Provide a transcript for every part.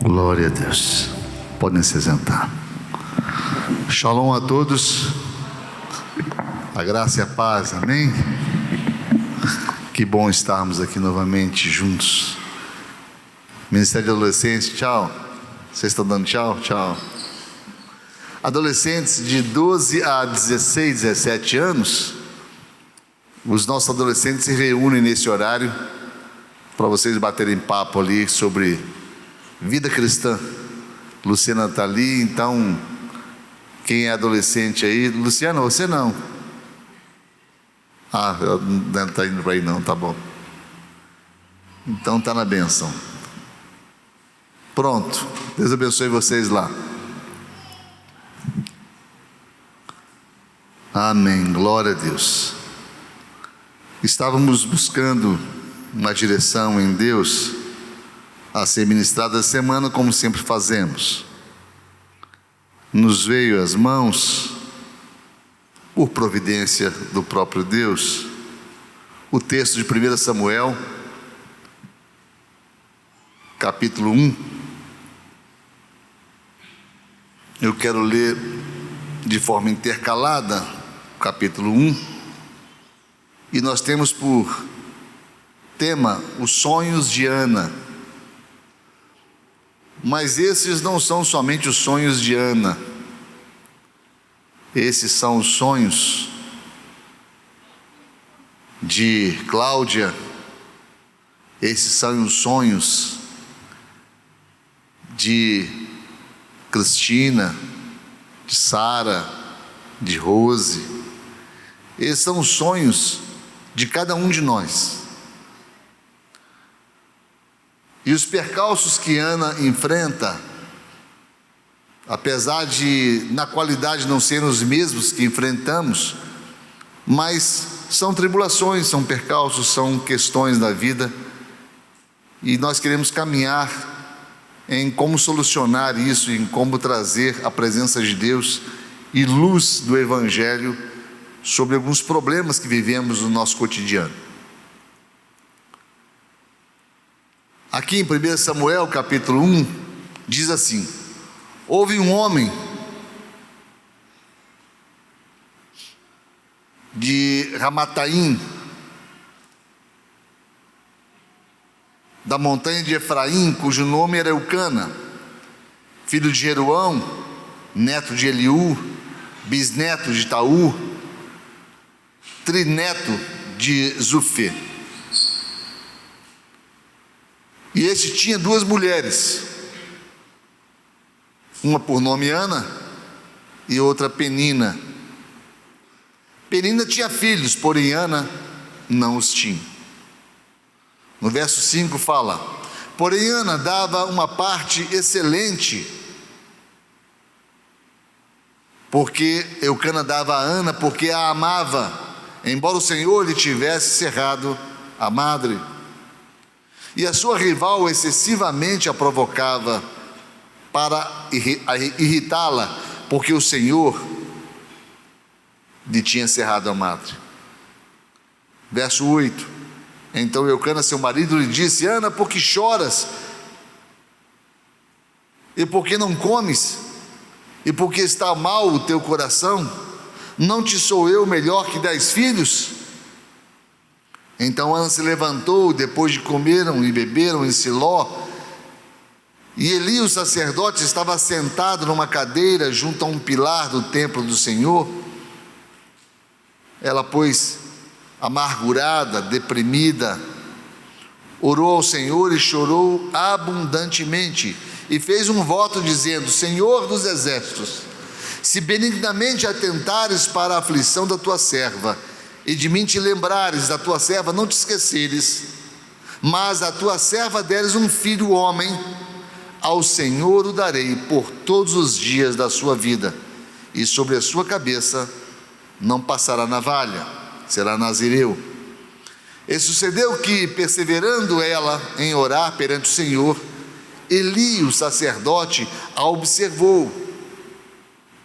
Glória a Deus. Podem se sentar. Shalom a todos. A graça e a paz, amém? Que bom estarmos aqui novamente juntos. Ministério de Adolescentes, tchau. Vocês estão dando tchau? Tchau. Adolescentes de 12 a 16, 17 anos, os nossos adolescentes se reúnem nesse horário para vocês baterem papo ali sobre vida cristã. Luciana está ali, então quem é adolescente aí? Luciana, você não? Não está indo para aí não, tá bom. Então está na bênção. Pronto, Deus abençoe vocês lá. Amém, glória a Deus. Estávamos buscando uma direção em Deus a ser ministrada essa semana, como sempre fazemos. Nos veio às mãos, por providência do próprio Deus, o texto de 1 Samuel, capítulo 1. Eu quero ler de forma intercalada o capítulo 1, e nós temos por tema os sonhos de Ana. Mas esses não são somente os sonhos de Ana, esses são os sonhos de Cláudia, esses são os sonhos de Cristina, de Sara, de Rose. Esses são os sonhos de cada um de nós. E os percalços que Ana enfrenta, apesar de na qualidade não serem os mesmos que enfrentamos, mas são tribulações, são percalços, são questões da vida, e nós queremos caminhar em como solucionar isso, em como trazer a presença de Deus e luz do Evangelho sobre alguns problemas que vivemos no nosso cotidiano. Aqui em 1 Samuel capítulo 1, diz assim: houve um homem de Ramataim, da montanha de Efraim, cujo nome era Eucana, filho de Jeroão, neto de Eliú, bisneto de Taú, trineto de Zufê. E este tinha duas mulheres, uma por nome Ana e outra Penina. Penina tinha filhos, porém Ana não os tinha. No verso 5 fala: porém Ana dava uma parte excelente, porque Eucana dava a Ana porque a amava, embora o Senhor lhe tivesse cerrado a madre. E a sua rival excessivamente a provocava para irritá-la, porque o Senhor lhe tinha cerrado a madre. Verso 8: então Eucana, seu marido, lhe disse: Ana, por que choras? E por que não comes? E por que está mal o teu coração? Não te sou eu melhor que 10 filhos? Então Ana se levantou, depois de comeram e beberam em Siló, e Eli, o sacerdote, estava sentado numa cadeira junto a um pilar do templo do Senhor. Ela, pois, amargurada, deprimida, orou ao Senhor e chorou abundantemente, e fez um voto dizendo: Senhor dos exércitos, se benignamente atentares para a aflição da tua serva, e de mim te lembrares, da tua serva não te esqueceres, mas a tua serva deres um filho homem, ao Senhor o darei por todos os dias da sua vida, e sobre a sua cabeça não passará navalha, será nazireu. E sucedeu que, perseverando ela em orar perante o Senhor, Eli, o sacerdote, a observou,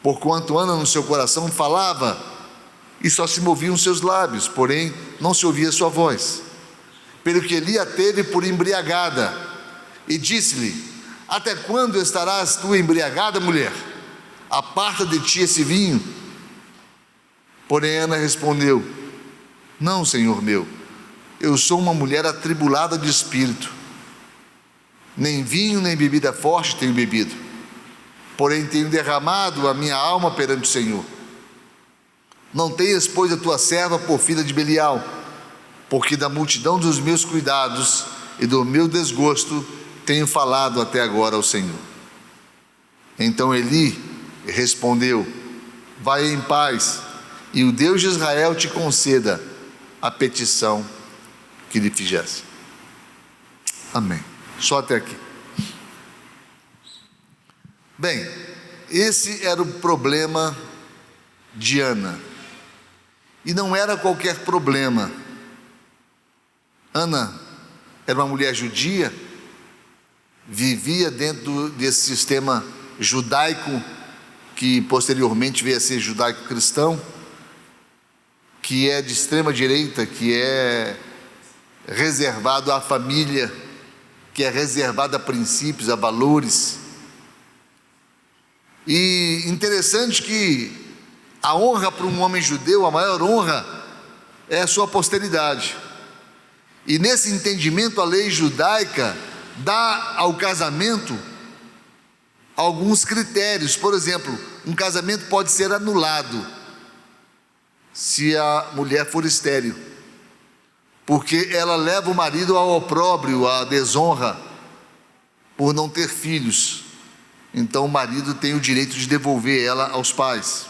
porquanto Ana no seu coração falava, e só se moviam seus lábios, porém não se ouvia sua voz. Pelo que Eli a teve por embriagada, e disse-lhe: Até quando estarás tu embriagada, mulher? Aparta de ti esse vinho. Porém Ana respondeu: não, senhor meu, eu sou uma mulher atribulada de espírito. Nem vinho nem bebida forte tenho bebido, porém tenho derramado a minha alma perante o Senhor. Não tenhas, pois, a tua serva por filha de Belial, porque da multidão dos meus cuidados e do meu desgosto tenho falado até agora ao Senhor. Então Eli respondeu: vai em paz, e o Deus de Israel te conceda a petição que lhe fizesse. Amém. Só até aqui. Bem, esse era o problema de Ana. E não era qualquer problema. Ana era uma mulher judia, vivia dentro desse sistema judaico, que posteriormente veio a ser judaico-cristão, que é de extrema direita, que é reservado à família, que é reservado a princípios, a valores. E interessante que a honra para um homem judeu, a maior honra é a sua posteridade. E nesse entendimento, a lei judaica dá ao casamento alguns critérios. Por exemplo, um casamento pode ser anulado se a mulher for estéril, porque ela leva o marido ao opróbrio, à desonra, por não ter filhos. Então o marido tem o direito de devolver ela aos pais.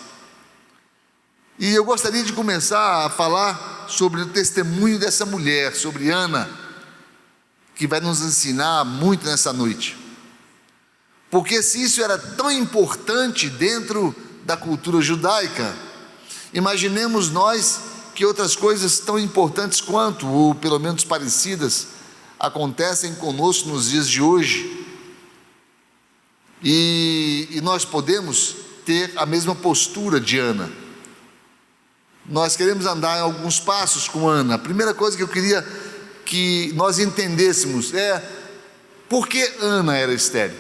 E eu gostaria de começar a falar sobre o testemunho dessa mulher, sobre Ana, que vai nos ensinar muito nessa noite. Porque se isso era tão importante dentro da cultura judaica, imaginemos nós que outras coisas tão importantes quanto, ou pelo menos parecidas, acontecem conosco nos dias de hoje. E nós podemos ter a mesma postura de Ana. Nós queremos andar em alguns passos com Ana. A primeira coisa que eu queria que nós entendêssemos é: por que Ana era estéril?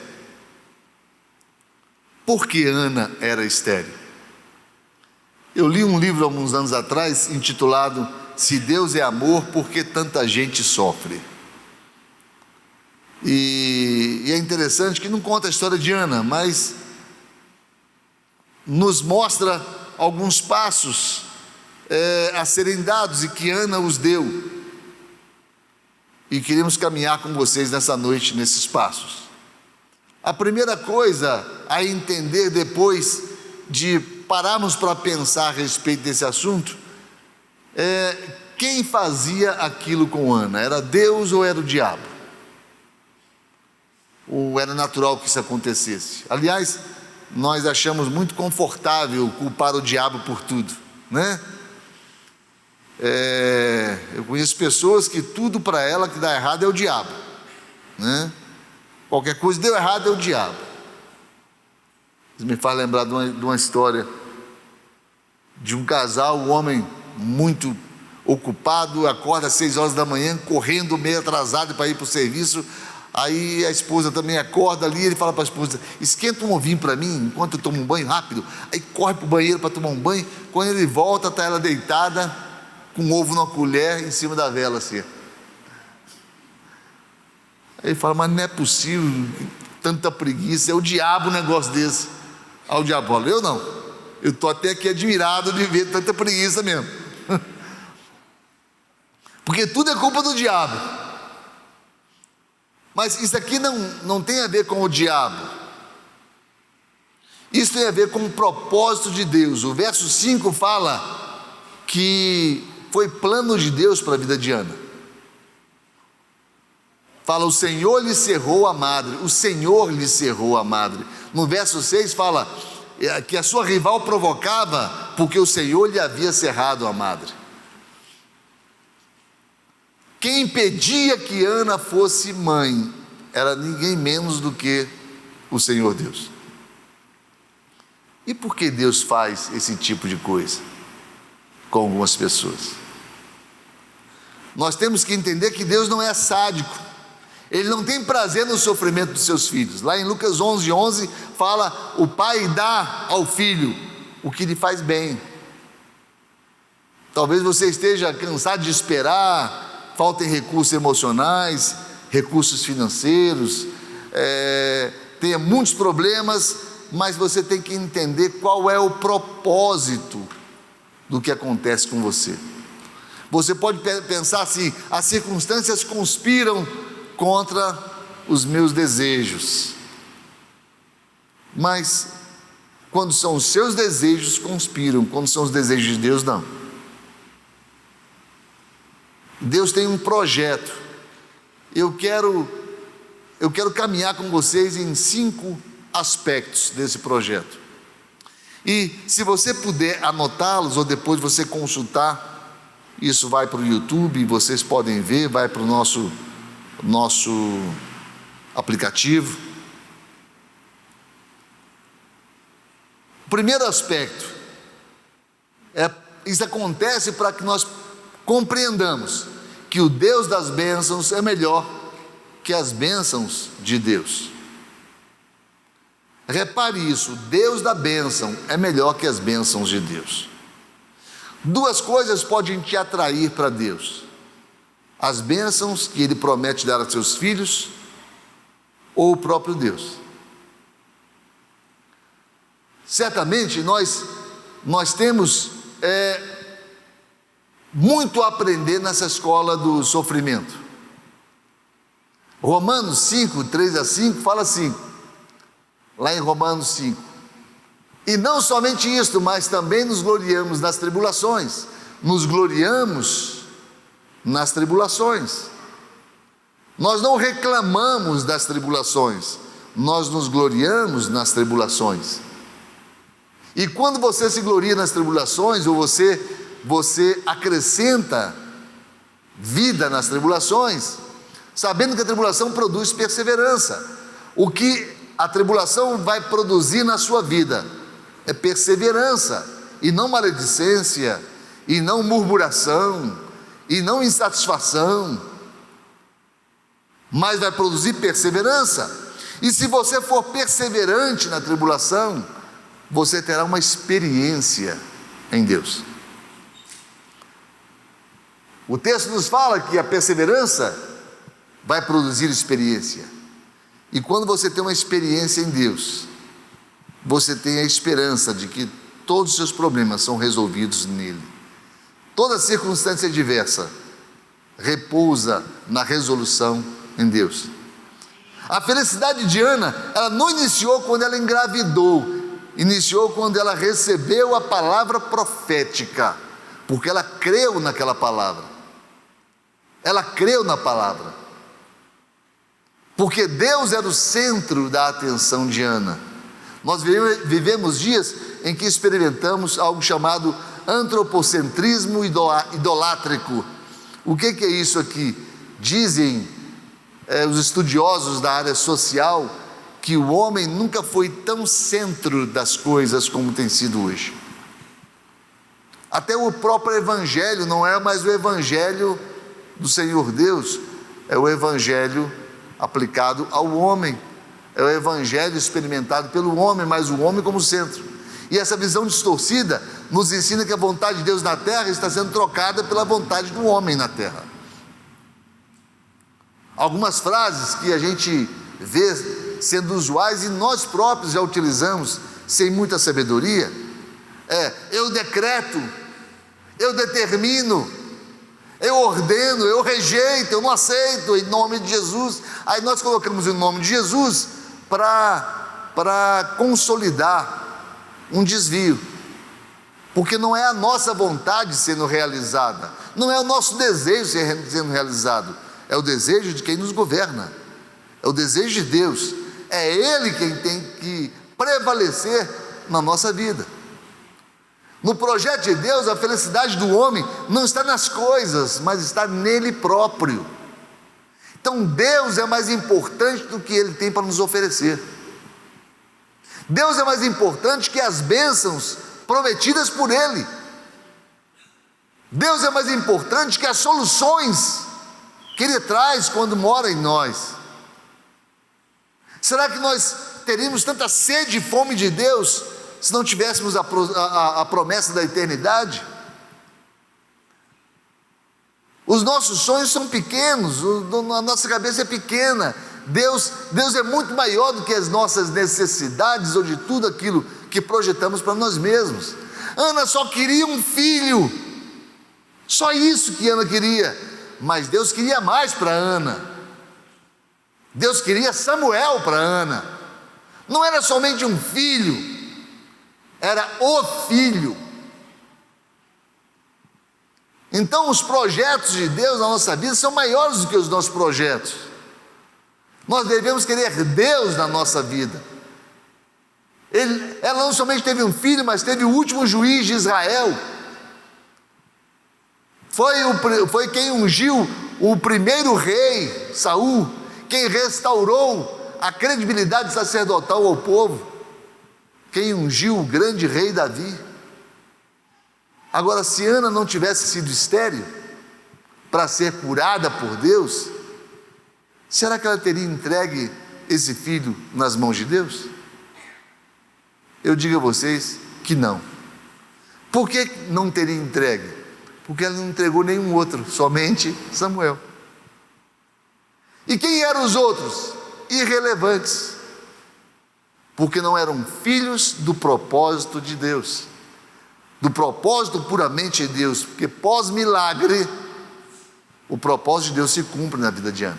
Por que Ana era estéril? Eu li um livro há alguns anos atrás intitulado Se Deus é Amor, por que tanta gente sofre? E é interessante que não conta a história de Ana, mas nos mostra alguns passos a serem dados, e que Ana os deu. E queremos caminhar com vocês nessa noite, nesses passos. A primeira coisa a entender, depois de pararmos para pensar a respeito desse assunto, é quem fazia aquilo com Ana. Era Deus ou era o diabo? Ou era natural que isso acontecesse? Aliás, nós achamos muito confortável culpar o diabo por tudo, né? Eu conheço pessoas que tudo para ela que dá errado é o diabo, né? Qualquer coisa deu errado é o diabo. Isso me faz lembrar de uma história de um casal, um homem muito ocupado, acorda às 6 horas da manhã, correndo meio atrasado para ir para o serviço. Aí a esposa também acorda ali, ele fala para a esposa: esquenta um ovinho para mim enquanto eu tomo um banho rápido. Aí corre para o banheiro para tomar um banho. Quando ele volta, está ela deitada com um ovo numa colher em cima da vela assim. Aí ele fala: mas não é possível, tanta preguiça, é o diabo um negócio desse. Aí o diabo fala: eu não, eu estou até aqui admirado de ver tanta preguiça mesmo. Porque tudo é culpa do diabo. Mas isso aqui não tem a ver com o diabo. Isso tem a ver com o propósito de Deus. O verso 5 fala que foi plano de Deus para a vida de Ana. Fala: o Senhor lhe cerrou a madre. O Senhor lhe cerrou a madre. No verso 6 fala que a sua rival provocava porque o Senhor lhe havia cerrado a madre. Quem impedia que Ana fosse mãe era ninguém menos do que o Senhor Deus. E por que Deus faz esse tipo de coisa com algumas pessoas? Nós temos que entender que Deus não é sádico. Ele não tem prazer no sofrimento dos seus filhos. Lá em Lucas 11:11 fala: o pai dá ao filho o que lhe faz bem. Talvez você esteja cansado de esperar, faltem recursos emocionais, recursos financeiros, tenha muitos problemas, mas você tem que entender qual é o propósito do que acontece com você. Você pode pensar assim: as circunstâncias conspiram contra os meus desejos. Mas quando são os seus desejos, conspiram. Quando são os desejos de Deus, não. Deus tem um projeto. Eu quero caminhar com vocês em 5 aspectos desse projeto. E se você puder anotá-los, ou depois você consultar, isso vai para o YouTube, vocês podem ver, vai para o nosso aplicativo. O primeiro aspecto isso acontece para que nós compreendamos que o Deus das bênçãos é melhor que as bênçãos de Deus. Repare isso: Deus da bênção é melhor que as bênçãos de Deus. 2 coisas podem te atrair para Deus: as bênçãos que Ele promete dar a seus filhos, ou o próprio Deus. Certamente nós temos muito a aprender nessa escola do sofrimento. Romanos 5, 3-5 fala assim, lá em Romanos 5: e não somente isto, mas também nos gloriamos nas tribulações. Nos gloriamos nas tribulações. Nós não reclamamos das tribulações, nós nos gloriamos nas tribulações. E quando você se gloria nas tribulações, ou você acrescenta vida nas tribulações, sabendo que a tribulação produz perseverança. O que a tribulação vai produzir na sua vida é perseverança, e não maledicência, e não murmuração, e não insatisfação, mas vai produzir perseverança. E se você for perseverante na tribulação, você terá uma experiência em Deus. O texto nos fala que a perseverança vai produzir experiência. E quando você tem uma experiência em Deus, você tem a esperança de que todos os seus problemas são resolvidos nele. Toda circunstância adversa repousa na resolução em Deus. A felicidade de Ana, ela não iniciou quando ela engravidou, iniciou quando ela recebeu a palavra profética, porque ela creu naquela palavra. Ela creu na palavra, porque Deus era o centro da atenção de Ana. Nós vivemos dias em que experimentamos algo chamado antropocentrismo idolátrico. O que é isso aqui? Dizem os estudiosos da área social que o homem nunca foi tão centro das coisas como tem sido hoje. Até o próprio evangelho não é mais o evangelho do Senhor Deus, é o evangelho aplicado ao homem, é o evangelho experimentado pelo homem, mas o homem como centro. E essa visão distorcida nos ensina que a vontade de Deus na terra está sendo trocada pela vontade do homem na terra. Algumas frases que a gente vê sendo usuais e nós próprios já utilizamos sem muita sabedoria eu decreto, eu determino, eu ordeno, eu rejeito, eu não aceito em nome de Jesus. Aí nós colocamos o nome de Jesus para consolidar um desvio, porque não é a nossa vontade sendo realizada, não é o nosso desejo sendo realizado, é o desejo de quem nos governa, é o desejo de Deus, é Ele quem tem que prevalecer na nossa vida. No projeto de Deus, a felicidade do homem não está nas coisas, mas está nele próprio. Então Deus é mais importante do que Ele tem para nos oferecer. Deus é mais importante que as bênçãos prometidas por Ele. Deus é mais importante que as soluções que Ele traz quando mora em nós. Será que nós teríamos tanta sede e fome de Deus se não tivéssemos a promessa da eternidade? Os nossos sonhos são pequenos, a nossa cabeça é pequena. Deus é muito maior do que as nossas necessidades ou de tudo aquilo que projetamos para nós mesmos. Ana só queria um filho, só isso que Ana queria, mas Deus queria mais para Ana. Deus queria Samuel para Ana. Não era somente um filho, era o filho. Então os projetos de Deus na nossa vida são maiores do que os nossos projetos. Nós devemos querer Deus na nossa vida. Ela não somente teve um filho, mas teve o último juiz de Israel. Foi quem ungiu o primeiro rei, Saul, quem restaurou a credibilidade sacerdotal ao povo, quem ungiu o grande rei Davi. Agora, se Ana não tivesse sido estéril para ser curada por Deus, será que ela teria entregue esse filho nas mãos de Deus? Eu digo a vocês que não. Por que não teria entregue? Porque ela não entregou nenhum outro, somente Samuel. E quem eram os outros? Irrelevantes, porque não eram filhos do propósito de Deus, do propósito puramente de Deus, porque pós-milagre, o propósito de Deus se cumpre na vida de Ana.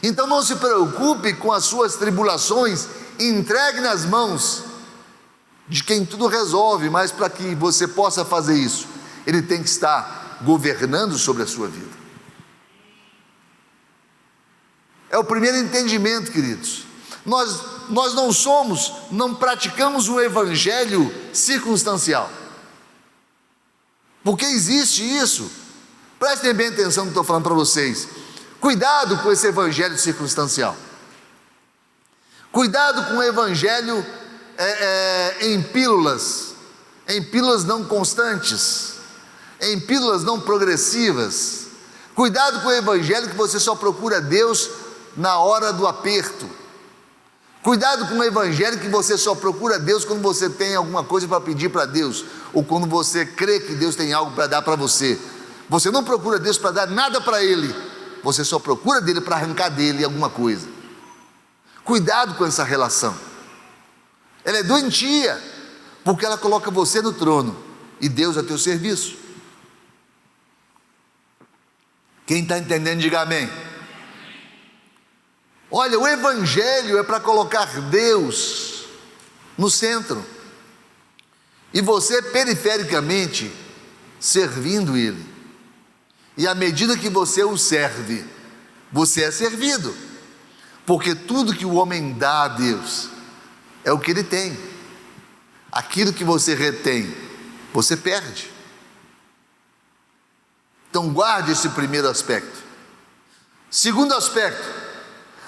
Então não se preocupe com as suas tribulações, entregue nas mãos de quem tudo resolve, mas para que você possa fazer isso, Ele tem que estar governando sobre a sua vida. É o primeiro entendimento, queridos. Nós não praticamos um evangelho circunstancial, porque existe isso. Prestem bem atenção no que estou falando para vocês. Cuidado com esse evangelho circunstancial. Cuidado com o evangelho em pílulas não constantes, em pílulas não progressivas. Cuidado com o evangelho que você só procura Deus na hora do aperto. Cuidado com o evangelho que você só procura Deus quando você tem alguma coisa para pedir para Deus, ou quando você crê que Deus tem algo para dar para você. Você não procura Deus para dar nada para Ele, você só procura dele para arrancar dele alguma coisa. Cuidado com essa relação. Ela é doentia, porque ela coloca você no trono e Deus a teu serviço. Quem está entendendo, diga amém. Olha, o evangelho é para colocar Deus no centro, e você perifericamente servindo Ele. E à medida que você o serve, você é servido, porque tudo que o homem dá a Deus é o que ele tem. Aquilo que você retém, você perde. Então guarde esse primeiro aspecto. Segundo aspecto,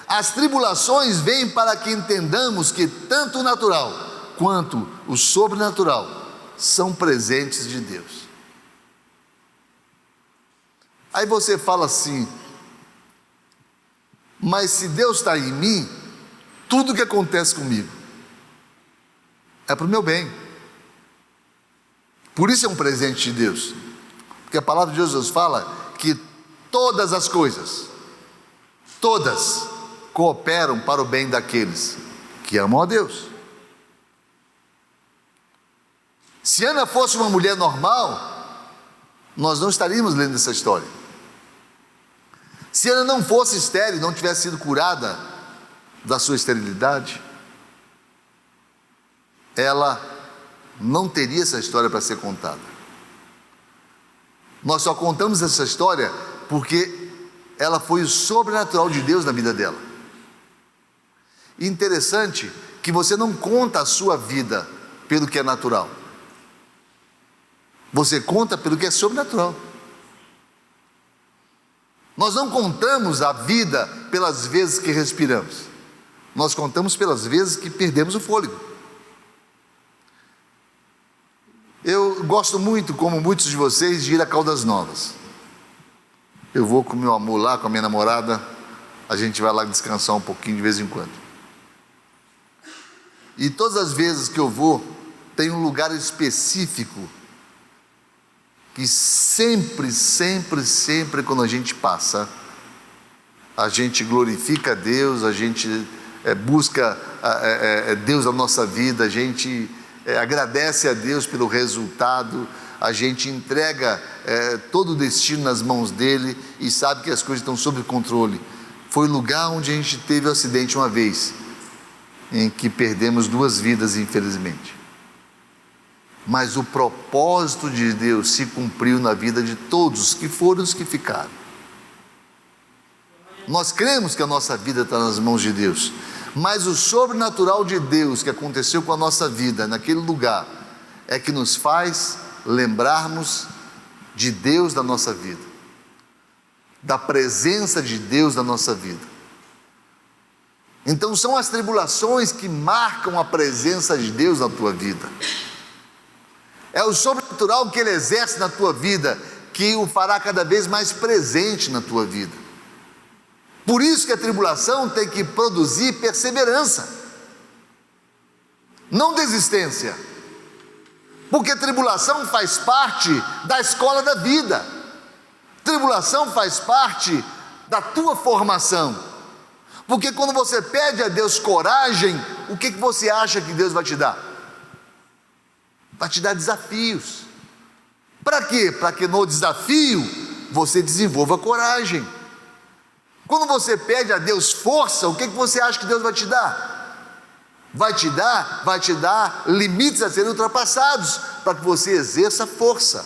as tribulações vêm para que entendamos que tanto o natural quanto o sobrenatural são presentes de Deus. Aí você fala assim: mas se Deus está em mim, tudo que acontece comigo é para o meu bem. Por isso é um presente de Deus, porque a palavra de Deus nos fala que todas as coisas, todas, cooperam para o bem daqueles que amam a Deus. Se Ana fosse uma mulher normal, nós não estaríamos lendo essa história. Se Ana não fosse estéril, não tivesse sido curada da sua esterilidade, ela não teria essa história para ser contada. Nós só contamos essa história porque ela foi o sobrenatural de Deus na vida dela. Interessante que você não conta a sua vida pelo que é natural, você conta pelo que é sobrenatural. Nós não contamos a vida pelas vezes que respiramos, nós contamos pelas vezes que perdemos o fôlego. Eu gosto muito, como muitos de vocês, de ir a Caldas Novas. Eu vou com meu amor lá, com a minha namorada, a gente vai lá descansar um pouquinho de vez em quando. E todas as vezes que eu vou, tem um lugar específico que sempre, sempre, sempre quando a gente passa, a gente glorifica a Deus, a gente busca Deus na nossa vida, a gente agradece a Deus pelo resultado, a gente entrega todo o destino nas mãos dele e sabe que as coisas estão sob controle. Foi o lugar onde a gente teve um acidente uma vez, em que perdemos 2 vidas, infelizmente. Mas o propósito de Deus se cumpriu na vida de todos, que foram os que ficaram. Nós cremos que a nossa vida está nas mãos de Deus, mas o sobrenatural de Deus que aconteceu com a nossa vida naquele lugar é que nos faz lembrarmos de Deus na nossa vida, da presença de Deus na nossa vida. Então são as tribulações que marcam a presença de Deus na tua vida. É o sobrenatural que Ele exerce na tua vida que o fará cada vez mais presente na tua vida. Por isso que a tribulação tem que produzir perseverança, não desistência, porque tribulação faz parte da escola da vida, tribulação faz parte da tua formação, porque quando você pede a Deus coragem, o que você acha que Deus vai te dar? Vai te dar desafios. Para quê? Para que no desafio você desenvolva coragem. Quando você pede a Deus força, o que você acha que Deus vai te dar? Vai te dar limites a serem ultrapassados, para que você exerça força.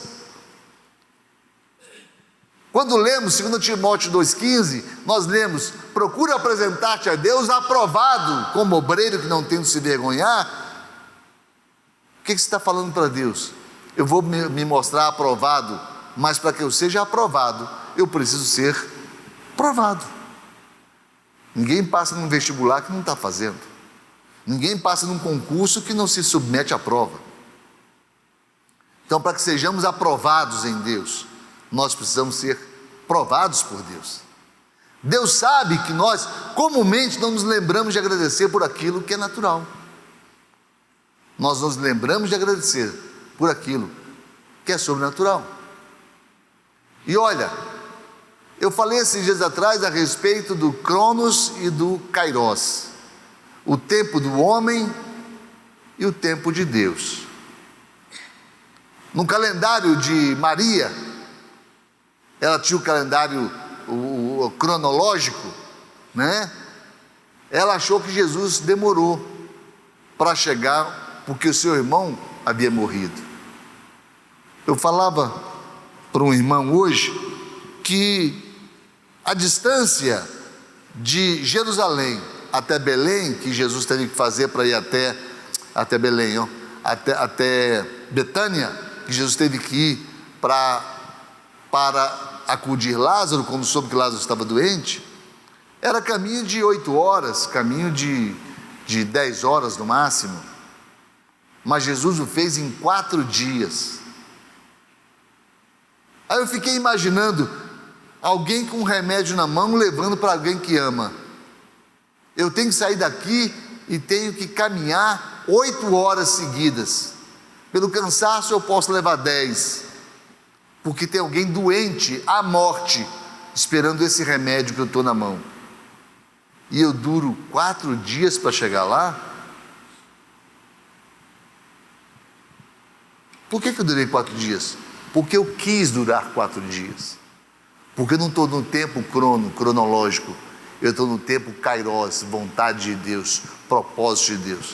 Quando lemos 2 Timóteo 2,15, nós lemos: procura apresentar-te a Deus aprovado, como obreiro que não tem de se vergonhar. O que você está falando para Deus? Eu vou me mostrar aprovado, mas para que eu seja aprovado, eu preciso ser provado. Ninguém passa num vestibular que não está fazendo. Ninguém passa num concurso que não se submete à prova. Então, para que sejamos aprovados em Deus, nós precisamos ser provados por Deus. Deus sabe que nós comumente não nos lembramos de agradecer por aquilo que é natural. Nós nos lembramos de agradecer por aquilo que é sobrenatural. E olha, eu falei esses dias atrás a respeito do Cronos e do Kairos, o tempo do homem e o tempo de Deus. No calendário de Maria, ela tinha o calendário o cronológico, né? Ela achou que Jesus demorou para chegar, porque o seu irmão havia morrido. Eu falava para um irmão hoje que a distância de Jerusalém até Belém, que Jesus teve que fazer para ir até Belém, até Betânia, que Jesus teve que ir para acudir Lázaro, quando soube que Lázaro estava doente, era caminho de 8 horas, caminho de 10 horas no máximo, mas Jesus o fez em 4 dias. Aí eu fiquei imaginando alguém com um remédio na mão levando para alguém que ama. Eu tenho que sair daqui e tenho que caminhar 8 horas seguidas. Pelo cansaço eu posso levar 10, porque tem alguém doente à morte esperando esse remédio que eu estou na mão. E eu duro 4 dias para chegar lá. Por que eu durei 4 dias? Porque eu quis durar 4 dias. Porque eu não estou no tempo cronológico, eu estou no tempo kairos, vontade de Deus, propósito de Deus.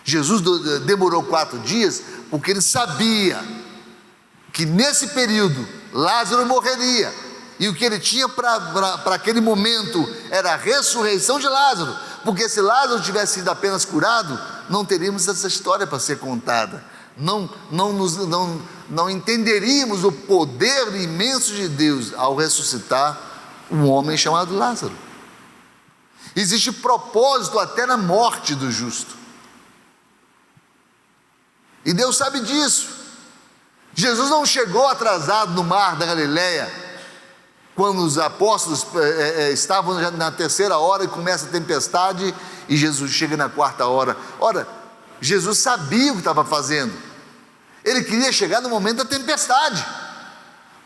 Jesus demorou 4 dias porque ele sabia que nesse período Lázaro morreria, e o que ele tinha para aquele momento era a ressurreição de Lázaro, porque se Lázaro tivesse sido apenas curado, não teríamos essa história para ser contada, não entenderíamos o poder imenso de Deus ao ressuscitar um homem chamado Lázaro. Existe propósito até na morte do justo, e Deus sabe disso. Jesus não chegou atrasado no mar da Galileia quando os apóstolos estavam já na terceira hora e começa a tempestade, e Jesus chega na quarta hora. Ora, Jesus sabia o que estava fazendo. Ele queria chegar no momento da tempestade,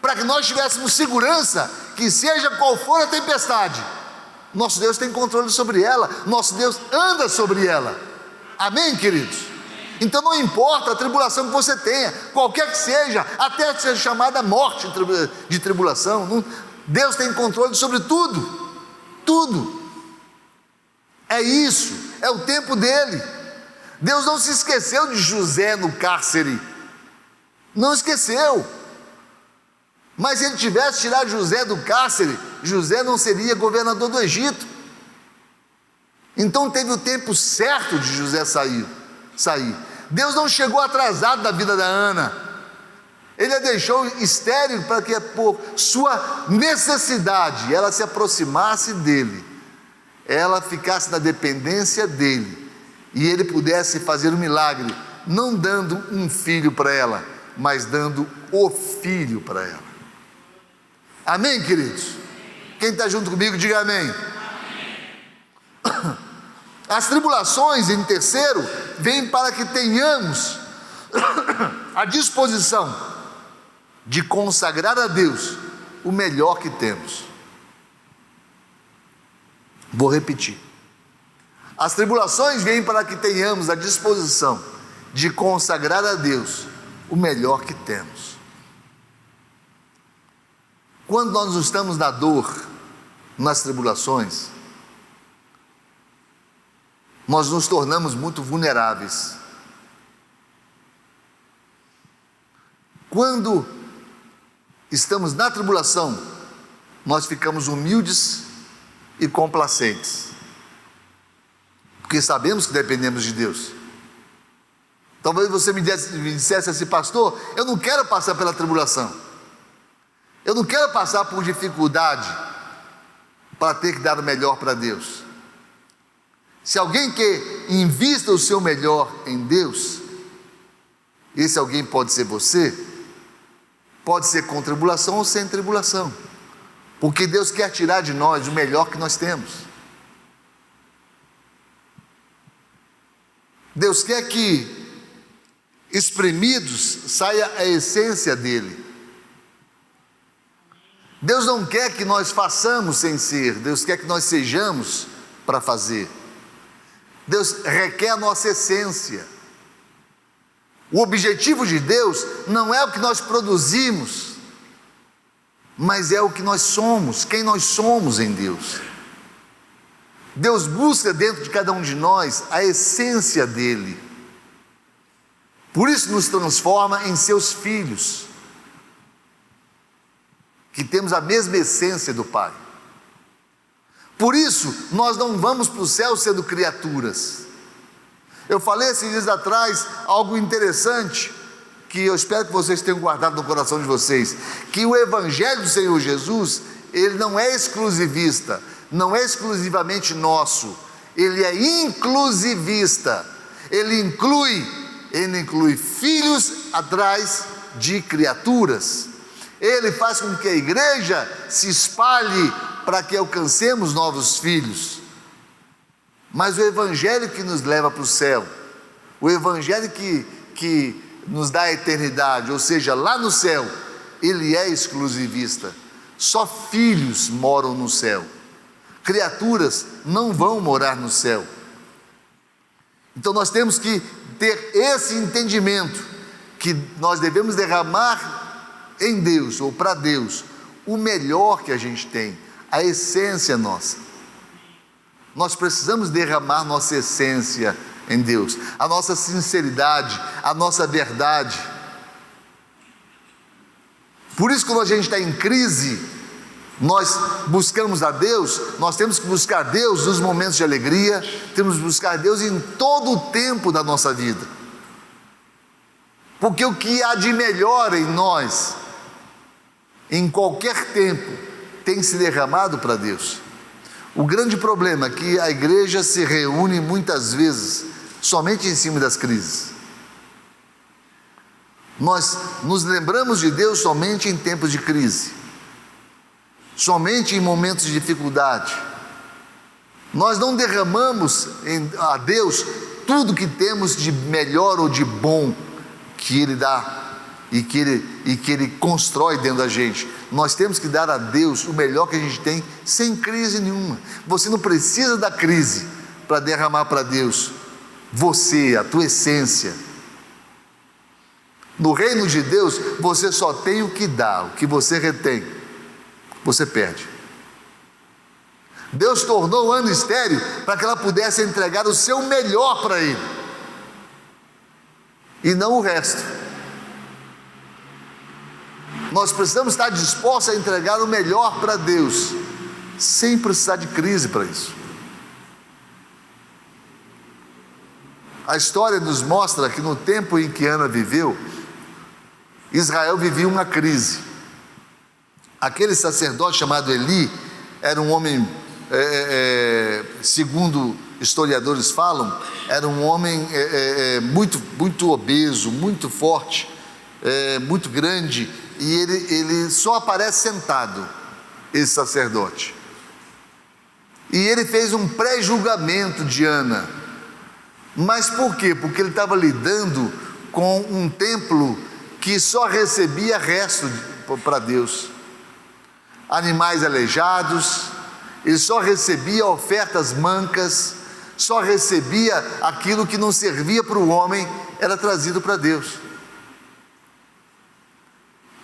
para que nós tivéssemos segurança que seja qual for a tempestade, nosso Deus tem controle sobre ela, nosso Deus anda sobre ela. Amém, queridos? Então não importa a tribulação que você tenha, qualquer que seja, até que seja chamada morte de tribulação, Deus tem controle sobre tudo, tudo. É isso, é o tempo dele. Deus não se esqueceu de José no cárcere, não esqueceu. Mas se ele tivesse tirado José do cárcere, José não seria governador do Egito. Então teve o tempo certo de José sair. Deus não chegou atrasado na vida da Ana. Ele a deixou estéril para que por sua necessidade ela se aproximasse dele, ela ficasse na dependência dele, e ele pudesse fazer um milagre, não dando um filho para ela, mas dando o filho para ela. Amém, queridos? Quem está junto comigo, diga amém. As tribulações, em terceiro, vêm para que tenhamos a disposição de consagrar a Deus o melhor que temos. Vou repetir. As tribulações vêm para que tenhamos a disposição de consagrar a Deus o melhor que temos. Quando nós estamos na dor, nas tribulações, nós nos tornamos muito vulneráveis. Quando estamos na tribulação, nós ficamos humildes e complacentes, porque sabemos que dependemos de Deus. Talvez você me dissesse assim: pastor, eu não quero passar pela tribulação, eu não quero passar por dificuldade para ter que dar o melhor para Deus. Se alguém que invista o seu melhor em Deus, esse alguém pode ser você, pode ser com tribulação ou sem tribulação, porque Deus quer tirar de nós o melhor que nós temos. Deus quer que espremidos saia a essência dele. Deus não quer que nós façamos sem ser, Deus quer que nós sejamos para fazer. Deus requer a nossa essência. O objetivo de Deus não é o que nós produzimos, mas é o que nós somos, quem nós somos em Deus. Deus busca dentro de cada um de nós a essência dele. Por isso nos transforma em seus filhos, que temos a mesma essência do Pai. Por isso nós não vamos para o céu sendo criaturas. Eu falei esses dias atrás algo interessante, que eu espero que vocês tenham guardado no coração de vocês, que o Evangelho do Senhor Jesus, ele não é exclusivista, não é exclusivamente nosso, ele é inclusivista. Ele inclui filhos atrás de criaturas. Ele faz com que a igreja se espalhe para que alcancemos novos filhos. Mas o Evangelho que nos leva para o céu, o Evangelho que nos dá a eternidade, ou seja, lá no céu, ele é exclusivista. Só filhos moram no céu, criaturas não vão morar no céu. Então nós temos que ter esse entendimento, que nós devemos derramar em Deus, ou para Deus, o melhor que a gente tem, a essência nossa. Nós precisamos derramar nossa essência em Deus, a nossa sinceridade, a nossa verdade. Por isso, quando a gente está em crise, nós buscamos a Deus, nós temos que buscar Deus nos momentos de alegria, temos que buscar Deus em todo o tempo da nossa vida, porque o que há de melhor em nós, em qualquer tempo, tem se derramado para Deus. O grande problema é que a igreja se reúne muitas vezes somente em cima das crises. Nós nos lembramos de Deus somente em tempos de crise. somente em momentos de dificuldade. Nós não derramamos a Deus tudo que temos de melhor ou de bom que Ele dá e que Ele constrói dentro da gente. Nós temos que dar a Deus o melhor que a gente tem, sem crise nenhuma. Você não precisa da crise para derramar para Deus você, a tua essência. No reino de Deus, você só tem o que dá. O que você retém, você perde. Deus tornou Ana estéril para que ela pudesse entregar o seu melhor para Ele, e não o resto. Nós precisamos estar dispostos a entregar o melhor para Deus, sem precisar de crise para isso. A história nos mostra que no tempo em que Ana viveu, Israel vivia uma crise. Aquele sacerdote chamado Eli era um homem, segundo historiadores falam, era um homem muito obeso, muito forte, muito grande, e ele só aparece sentado, esse sacerdote. E ele fez um pré-julgamento de Ana. Mas por quê? Porque ele estava lidando com um templo que só recebia resto para Deus, animais aleijados, ele só recebia ofertas mancas, só recebia aquilo que não servia para o homem, era trazido para Deus.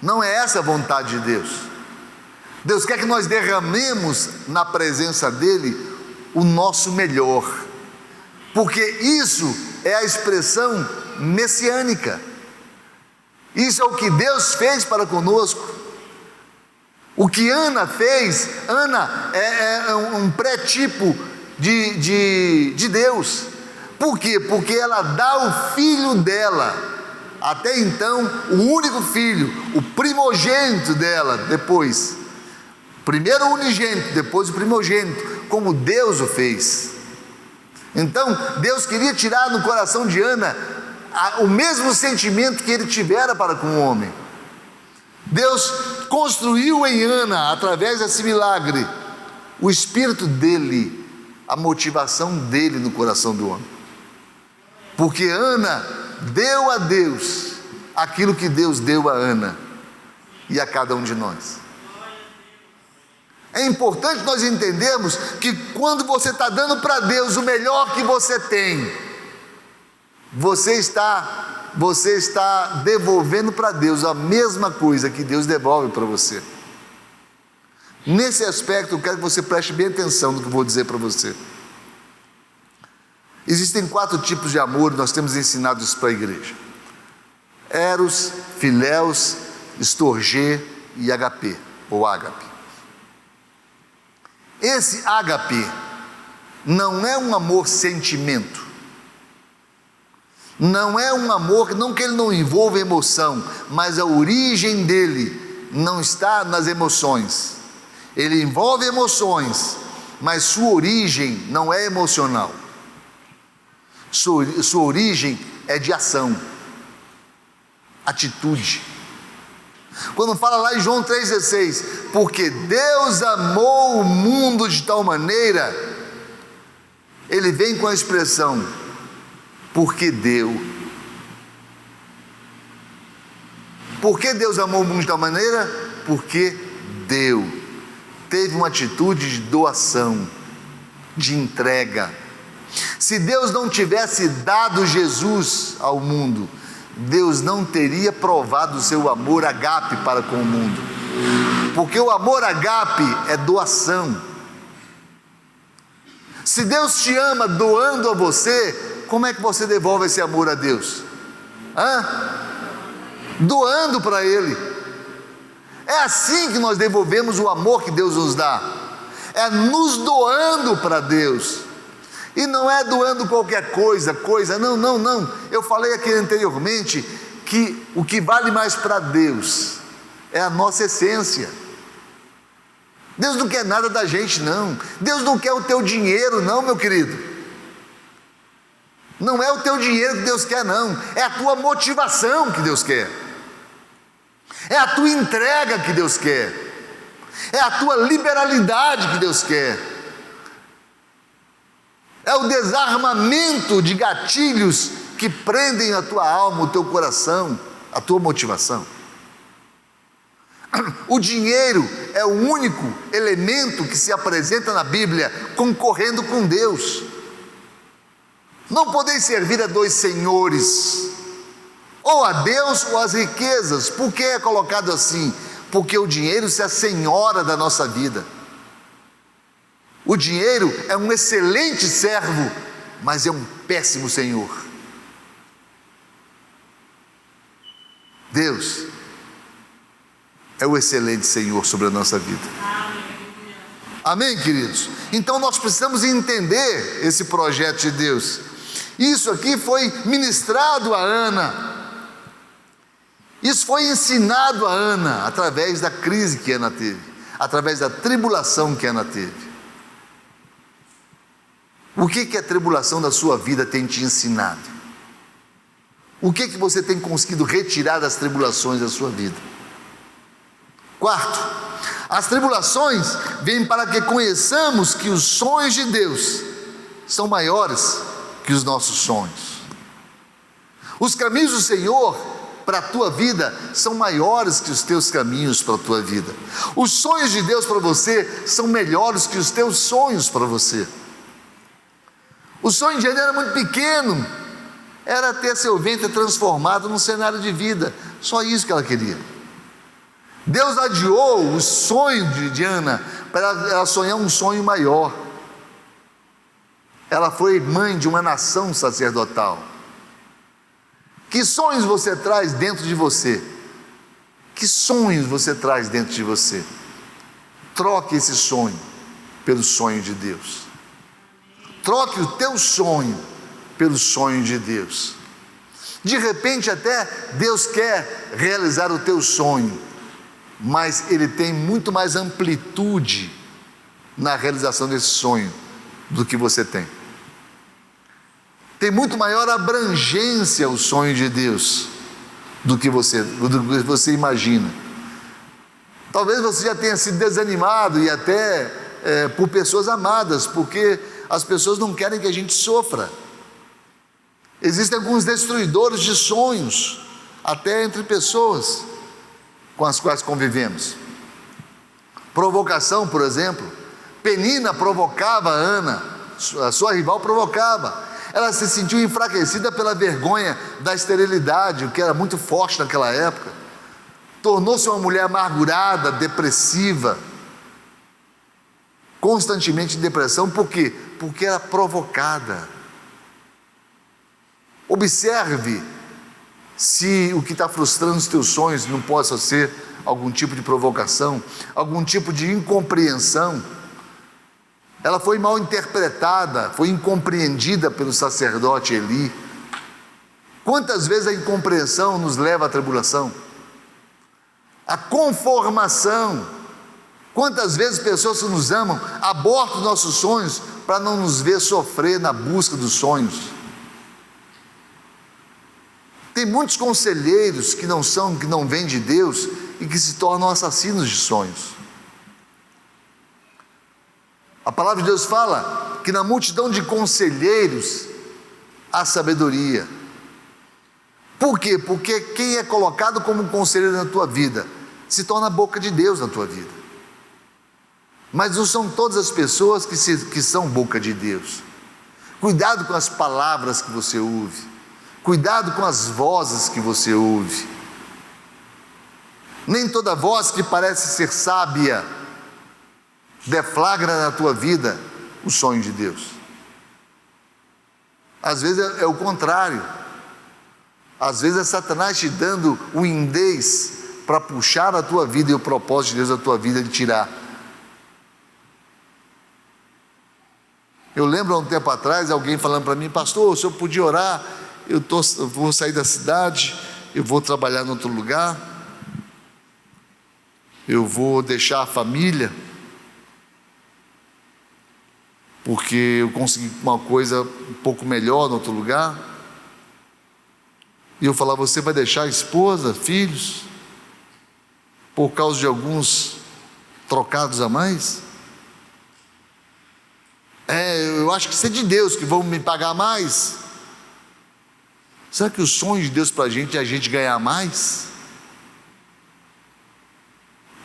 Não é essa a vontade de Deus. Deus quer que nós derramemos na presença dEle o nosso melhor, porque isso é a expressão messiânica. Isso é o que Deus fez para conosco. O que Ana fez, Ana é um pré-tipo de Deus. Por quê? Porque ela dá o filho dela, até então o único filho, o primogênito dela, depois, primeiro o unigênito, depois o primogênito, como Deus o fez. Então Deus queria tirar no coração de Ana o mesmo sentimento que Ele tivera para com o homem. Deus construiu em Ana, através desse milagre, o espírito dele, a motivação dele no coração do homem. Porque Ana deu a Deus aquilo que Deus deu a Ana e a cada um de nós. É importante nós entendermos que quando você está dando para Deus o melhor que você tem, você está devolvendo para Deus a mesma coisa que Deus devolve para você. Nesse aspecto, eu quero que você preste bem atenção no que eu vou dizer para você. Existem 4 tipos de amor, nós temos ensinado isso para a igreja: eros, filéus, estorgê e agape, ou ágape. Esse ágape não é um amor sentimento, não é um amor, não que ele não envolva emoção, mas a origem dele não está nas emoções. Ele envolve emoções, mas sua origem não é emocional. Sua origem é de ação, atitude. Quando fala lá em João 3,16, porque Deus amou o mundo de tal maneira, ele vem com a expressão, porque deu. Por que Deus amou o mundo de tal maneira? Porque deu. Teve uma atitude de doação, de entrega. Se Deus não tivesse dado Jesus ao mundo, Deus não teria provado o seu amor agape para com o mundo, porque o amor agape é doação. Se Deus te ama doando a você, como é que você devolve esse amor a Deus? Doando para Ele. É assim que nós devolvemos o amor que Deus nos dá, é nos doando para Deus. E não é doando qualquer coisa, não. Eu falei aqui anteriormente que o que vale mais para Deus é a nossa essência. Deus não quer nada da gente, não. Deus não quer o teu dinheiro, não, meu querido. Não é o teu dinheiro que Deus quer, não. É a tua motivação que Deus quer. É a tua entrega que Deus quer. É a tua liberalidade que Deus quer. É o desarmamento de gatilhos que prendem a tua alma, o teu coração, a tua motivação. O dinheiro é o único elemento que se apresenta na Bíblia concorrendo com Deus. Não podeis servir a dois senhores, ou a Deus ou às riquezas. Por que é colocado assim? Porque o dinheiro se assenhora da nossa vida. O dinheiro é um excelente servo, mas é um péssimo senhor. Deus é o excelente Senhor sobre a nossa vida. Amém, queridos? Então nós precisamos entender esse projeto de Deus. Isso aqui foi ministrado a Ana. Isso foi ensinado a Ana através da crise que Ana teve, através da tribulação que Ana teve. O que a tribulação da sua vida tem te ensinado? O que você tem conseguido retirar das tribulações da sua vida? Quarto, as tribulações vêm para que conheçamos que os sonhos de Deus são maiores que os nossos sonhos. Os caminhos do Senhor para a tua vida são maiores que os teus caminhos para a tua vida. Os sonhos de Deus para você são melhores que os teus sonhos para você. O sonho de Ana era muito pequeno, era ter seu ventre transformado num cenário de vida, só isso que ela queria. Deus adiou o sonho de Ana para ela sonhar um sonho maior. Ela foi mãe de uma nação sacerdotal. Que sonhos você traz dentro de você? Que sonhos você traz dentro de você? Troque esse sonho pelo sonho de Deus. Troque o teu sonho pelo sonho de Deus. De repente até Deus quer realizar o teu sonho, mas Ele tem muito mais amplitude na realização desse sonho do que você tem. Tem muito maior abrangência o sonho de Deus do que você imagina. Talvez você já tenha sido desanimado e até por pessoas amadas, porque as pessoas não querem que a gente sofra. Existem alguns destruidores de sonhos, até entre pessoas com as quais convivemos. Provocação, por exemplo. Penina provocava a Ana, a sua rival provocava. Ela se sentiu enfraquecida pela vergonha da esterilidade, o que era muito forte naquela época. Tornou-se uma mulher amargurada, depressiva, constantemente em depressão. Por quê? Porque era provocada. Observe se o que está frustrando os teus sonhos não possa ser algum tipo de provocação, algum tipo de incompreensão. Ela foi mal interpretada, foi incompreendida pelo sacerdote Eli. Quantas vezes a incompreensão nos leva à tribulação? A conformação. Quantas vezes pessoas que nos amam abortam nossos sonhos para não nos ver sofrer na busca dos sonhos? Tem muitos conselheiros que não vêm de Deus e que se tornam assassinos de sonhos. A palavra de Deus fala que na multidão de conselheiros há sabedoria. Por quê? Porque quem é colocado como um conselheiro na tua vida se torna a boca de Deus na tua vida. Mas não são todas as pessoas que são boca de Deus. Cuidado com as palavras que você ouve. Cuidado com as vozes que você ouve. Nem toda voz que parece ser sábia deflagra na tua vida o sonho de Deus. Às vezes é o contrário. Às vezes é Satanás te dando o indês para puxar a tua vida e o propósito de Deus da tua vida de tirar. Eu lembro há um tempo atrás alguém falando para mim: pastor, o senhor podia orar? Eu vou sair da cidade, eu vou trabalhar em outro lugar, eu vou deixar a família, porque eu consegui uma coisa um pouco melhor em outro lugar. E eu falava: você vai deixar a esposa, filhos, por causa de alguns trocados a mais? Eu acho que isso é de Deus, que vão me pagar mais. Será que o sonho de Deus para a gente é a gente ganhar mais?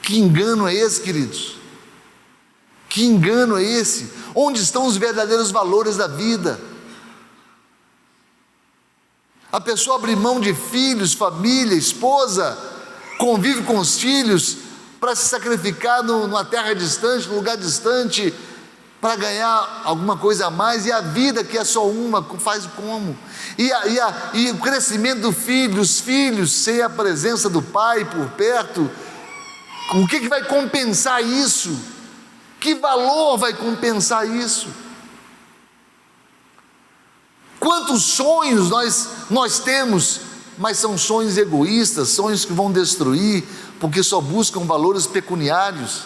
Que engano é esse, queridos? Que engano é esse? Onde estão os verdadeiros valores da vida? A pessoa abre mão de filhos, família, esposa, convive com os filhos para se sacrificar numa terra distante, num lugar distante, para ganhar alguma coisa a mais, e a vida que é só uma, faz como? E o crescimento do filho, os filhos, sem a presença do pai por perto, o que vai compensar isso? Que valor vai compensar isso? Quantos sonhos nós temos, mas são sonhos egoístas, sonhos que vão destruir, porque só buscam valores pecuniários.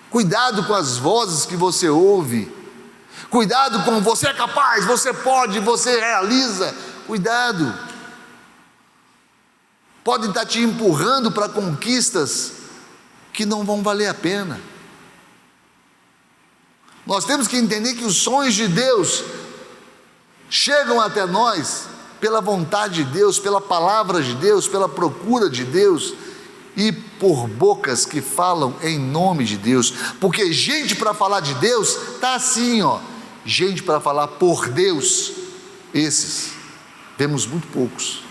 Cuidado com as vozes que você ouve, cuidado com você é capaz, você pode, você realiza, cuidado. Podem estar te empurrando para conquistas que não vão valer a pena. Nós temos que entender que os sonhos de Deus chegam até nós pela vontade de Deus, pela palavra de Deus, pela procura de Deus e por bocas que falam em nome de Deus, porque gente para falar de Deus está assim, gente para falar por Deus, esses vemos muito poucos.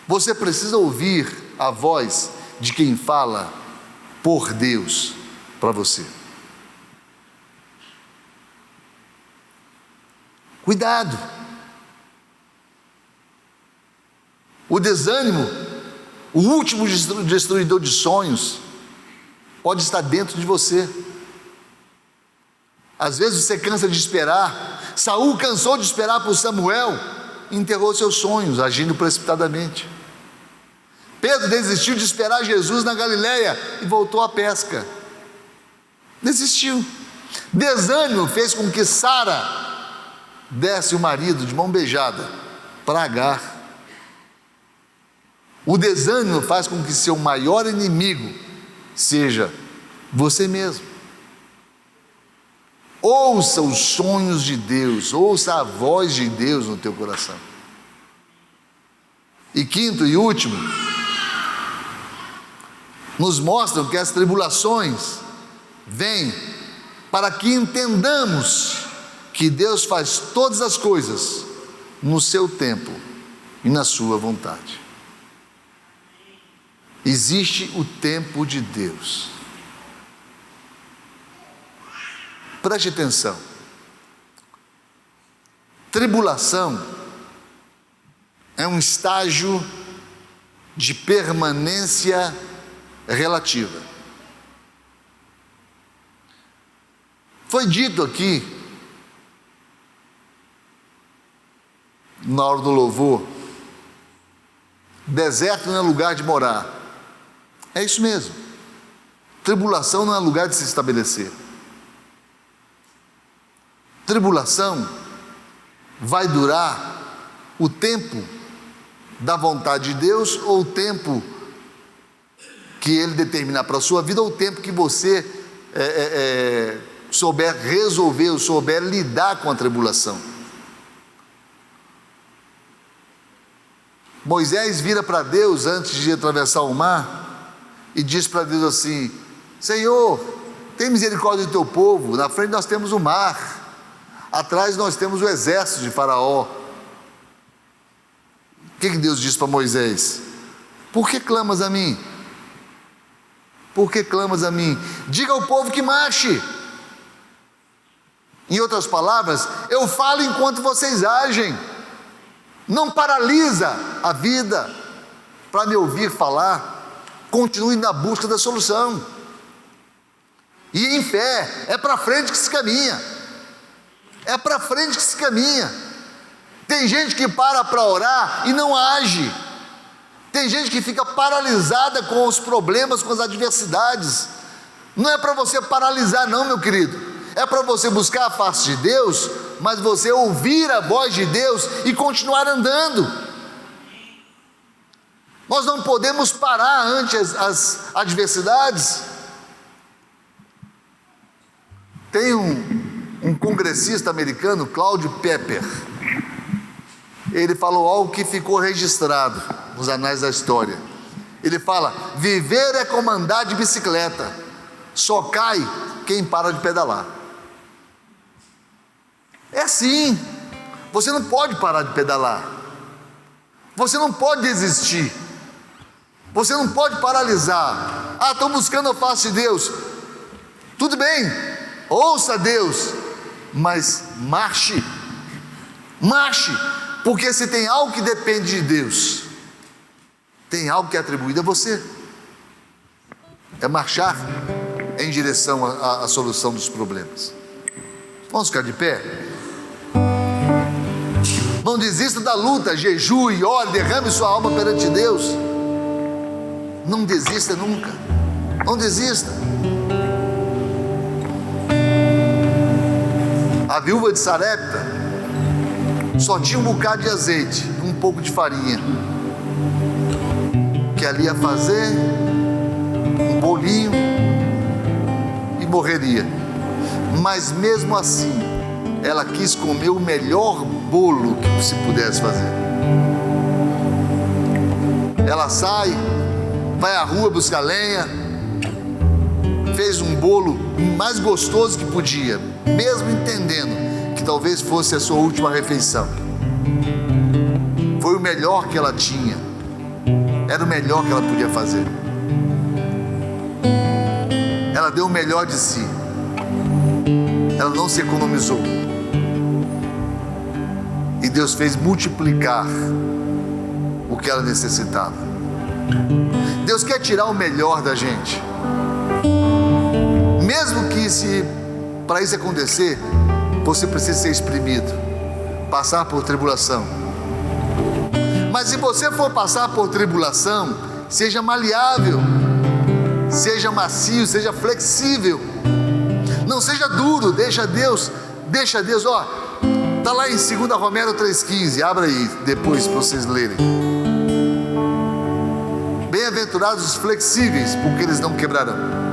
Você precisa ouvir a voz de quem fala por Deus para você. Cuidado. O desânimo, o último destruidor de sonhos, pode estar dentro de você. Às vezes você cansa de esperar. Saul cansou de esperar por Samuel, enterrou seus sonhos, agindo precipitadamente. Pedro desistiu de esperar Jesus na Galileia e voltou à pesca. Desistiu. Desânimo fez com que Sara desse o marido de mão beijada para Agar. O desânimo faz com que seu maior inimigo seja você mesmo. Ouça os sonhos de Deus, ouça a voz de Deus no teu coração. E quinto e último, nos mostram que as tribulações vêm para que entendamos que Deus faz todas as coisas no seu tempo e na sua vontade. Existe o tempo de Deus. Preste atenção. Tribulação é um estágio de permanência relativa. Foi dito aqui, na hora do louvor, deserto não é lugar de morar. É isso mesmo. Tribulação não é lugar de se estabelecer. Tribulação vai durar o tempo da vontade de Deus, ou o tempo que Ele determinar para a sua vida, ou o tempo que você souber resolver, ou souber lidar com a tribulação. Moisés vira para Deus antes de atravessar o mar e diz para Deus assim: Senhor, tem misericórdia do teu povo, na frente nós temos o mar, atrás nós temos o exército de Faraó. O que Deus diz para Moisés? Por que clamas a mim? Por que clamas a mim? Diga ao povo que marche. Em outras palavras, eu falo enquanto vocês agem. Não paralisa a vida para me ouvir falar. Continue na busca da solução. E em fé, é para frente que se caminha. É para frente que se caminha. Tem gente que para orar e não age. Tem gente que fica paralisada com os problemas, com as adversidades. Não é para você paralisar não, meu querido. É para você buscar a face de Deus, mas você ouvir a voz de Deus e continuar andando. Nós não podemos parar ante as adversidades. Tem um congressista americano, Claude Pepper. Ele falou algo que ficou registrado nos anais da história. Ele fala: viver é como andar de bicicleta, só cai quem para de pedalar. É assim. Você não pode parar de pedalar. Você não pode desistir. Você não pode paralisar. Ah, estou buscando a face de Deus. Tudo bem, ouça Deus, mas marche. Marche, porque se tem algo que depende de Deus, tem algo que é atribuído a você. É marchar em direção à solução dos problemas. Vamos ficar de pé? Não desista da luta, jejue, ore, derrame sua alma perante Deus. Não desista nunca. Não desista. A viúva de Sarepta só tinha um bocado de azeite, um pouco de farinha, que ali ia fazer um bolinho e morreria. Mas mesmo assim, ela quis comer o melhor bolo que se pudesse fazer. Ela sai, vai à rua buscar lenha, fez um bolo mais gostoso que podia, mesmo entendendo que talvez fosse a sua última refeição. Foi o melhor que ela tinha, era o melhor que ela podia fazer. Ela deu o melhor de si, ela não se economizou, e Deus fez multiplicar o que ela necessitava. Deus quer tirar o melhor da gente, mesmo que para isso acontecer, você precisa ser exprimido, passar por tribulação. Mas se você for passar por tribulação, seja maleável, seja macio, seja flexível, não seja duro. Deixa Deus, ó, está lá em 2 Romero 3,15, abra aí depois para vocês lerem. Bem-aventurados os flexíveis, porque eles não quebrarão.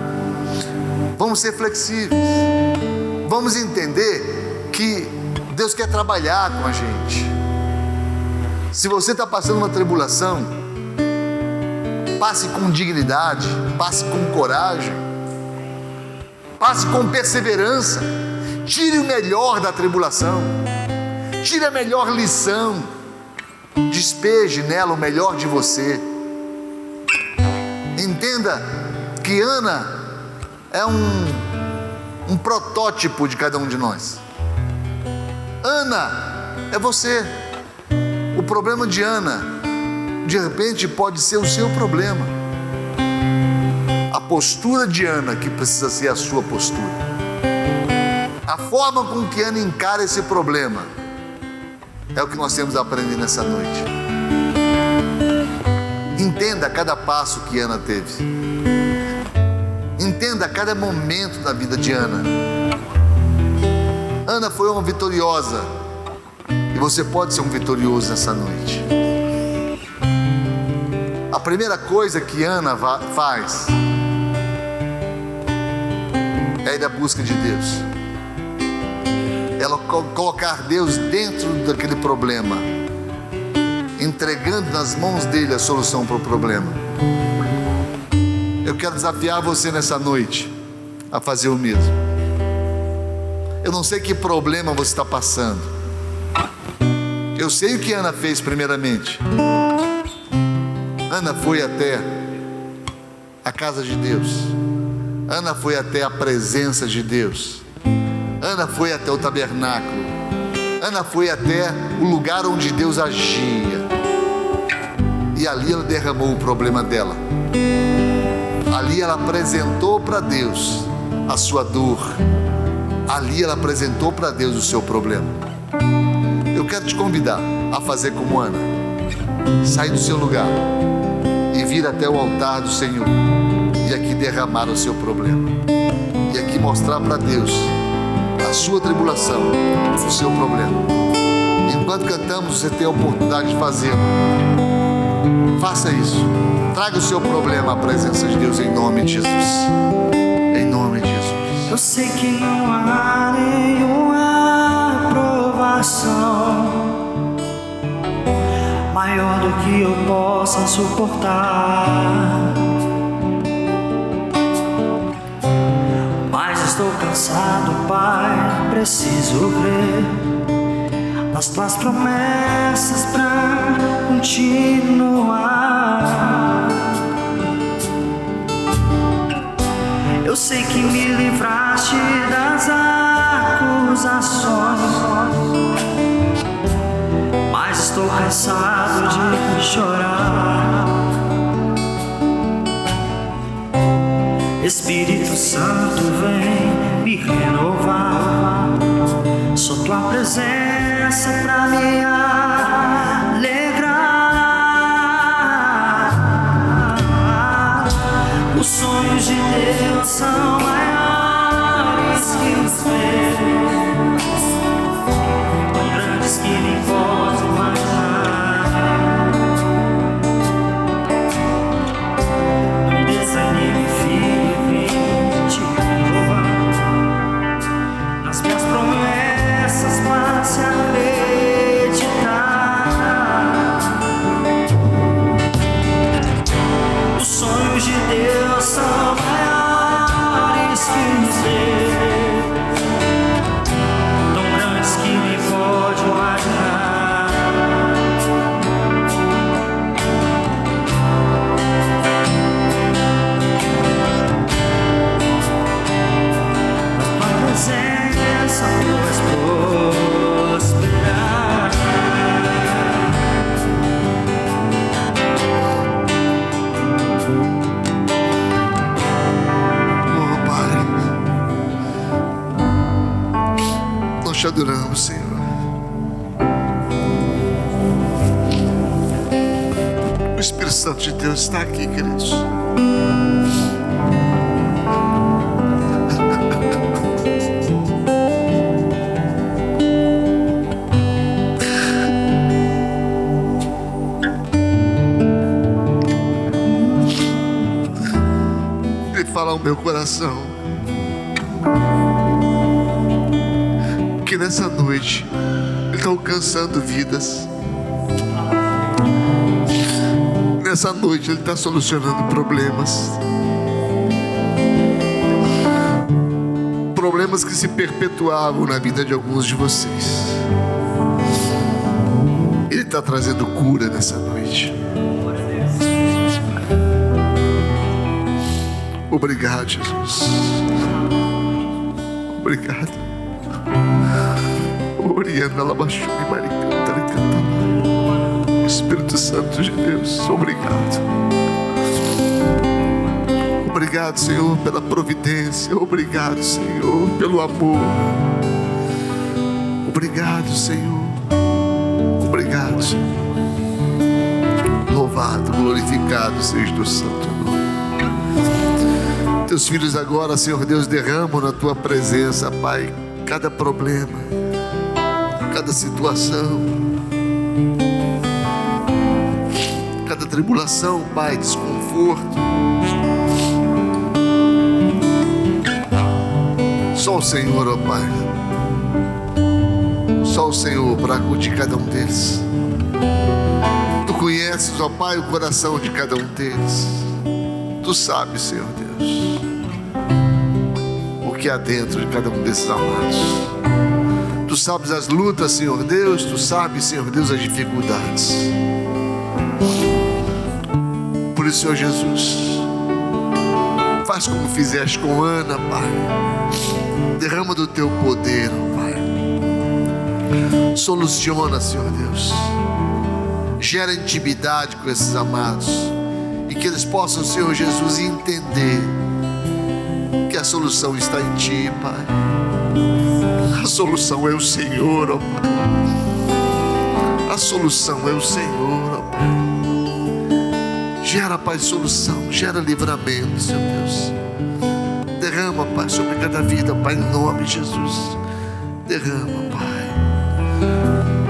Vamos ser flexíveis, vamos entender que Deus quer trabalhar com a gente. Se você está passando uma tribulação, passe com dignidade, passe com coragem, passe com perseverança, tire o melhor da tribulação, tire a melhor lição, despeje nela o melhor de você. Entenda que Ana é um protótipo de cada um de nós. Ana é você. O problema de Ana, de repente, pode ser o seu problema. A postura de Ana que precisa ser a sua postura. A forma com que Ana encara esse problema é o que nós temos a aprender nessa noite. Entenda cada passo que Ana teve. Entenda cada momento da vida de Ana. Ana foi uma vitoriosa, e você pode ser um vitorioso nessa noite. A primeira coisa que Ana faz é ir à busca de Deus. Ela colocar Deus dentro daquele problema, entregando nas mãos dele a solução para o problema. Eu quero desafiar você nessa noite a fazer o mesmo. Eu não sei que problema você está passando. Eu sei o que Ana fez primeiramente. Ana foi até a casa de Deus. Ana foi até a presença de Deus. Ana foi até o tabernáculo. Ana foi até o lugar onde Deus agia. E ali ela derramou o problema dela. Ali ela apresentou para Deus a sua dor. Ali ela apresentou para Deus o seu problema. Eu quero te convidar a fazer como Ana. Sair do seu lugar e vir até o altar do Senhor, e aqui derramar o seu problema, e aqui mostrar para Deus a sua tribulação, o seu problema. Enquanto cantamos, você tem a oportunidade de fazê-lo. Faça isso. Traga o seu problema à presença de Deus em nome de Jesus. Em nome de Jesus. Eu sei que não há nenhuma provação maior do que eu possa suportar, mas estou cansado, Pai, preciso crer nas tuas promessas pra continuar. Eu sei que me livraste das acusações, mas estou cansado de chorar. Espírito Santo, vem me renovar. Só tua presença pra me alegrar. Os sonhos de Deus são maiores que os meus, tão grandes que nem posso imaginar. Não desanime, filho, vem te renovar. Nas minhas promessas, passe a acreditar. Os sonhos de Deus são maiores que os meus, tão grandes que nem pode imaginar. Na tua presença tu vais prosperar. Oh, Pai, nós te adoramos, Senhor. O Espírito Santo de Deus está aqui, queridos. Ele fala ao meu coração que nessa noite Ele está alcançando vidas. Nessa noite Ele está solucionando problemas. Problemas que se perpetuavam na vida de alguns de vocês. Ele está trazendo cura nessa noite. Obrigado, Jesus. Obrigado. Oriana Labachuni Maricanta Licanta. Espírito Santo de Deus, obrigado. Obrigado, Senhor, pela providência. Obrigado, Senhor, pelo amor. Obrigado, Senhor. Obrigado, Senhor. Louvado, glorificado seja o santo nome. Teus filhos agora, Senhor Deus, derramam na tua presença, Pai, cada problema, cada situação, cada tribulação, Pai, desconforto. Só o Senhor, ó Pai, só o Senhor para acudir cada um deles. Tu conheces, ó Pai, o coração de cada um deles. Tu sabes, Senhor Deus, o que há dentro de cada um desses amados. Tu sabes as lutas, Senhor Deus. Tu sabes, Senhor Deus, as dificuldades. Por isso, Senhor Jesus, faz como fizeste com Ana, Pai. Derrama do teu poder, ó Pai. Soluciona, Senhor Deus. Gera intimidade com esses amados. E que eles possam, Senhor Jesus, entender que a solução está em Ti, Pai. A solução é o Senhor, ó Pai. A solução é o Senhor, ó Pai. Gera, Pai, solução, gera livramento, Senhor Deus. Derrama, Pai, sobre cada vida, Pai, em nome de Jesus. Derrama, Pai.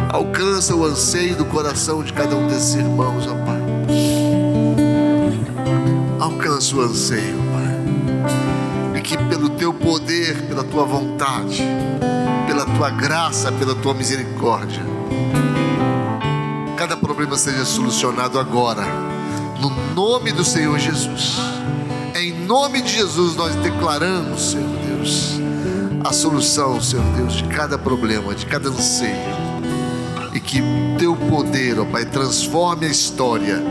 Alcança o anseio do coração de cada um desses irmãos, ó Pai. nosso anseio, Pai. E que pelo Teu poder, pela Tua vontade, pela Tua graça, pela Tua misericórdia, cada problema seja solucionado agora, no nome do Senhor Jesus. Em nome de Jesus nós declaramos, Senhor Deus, a solução, Senhor Deus, de cada problema, de cada anseio. E que Teu poder, ó Pai, transforme a história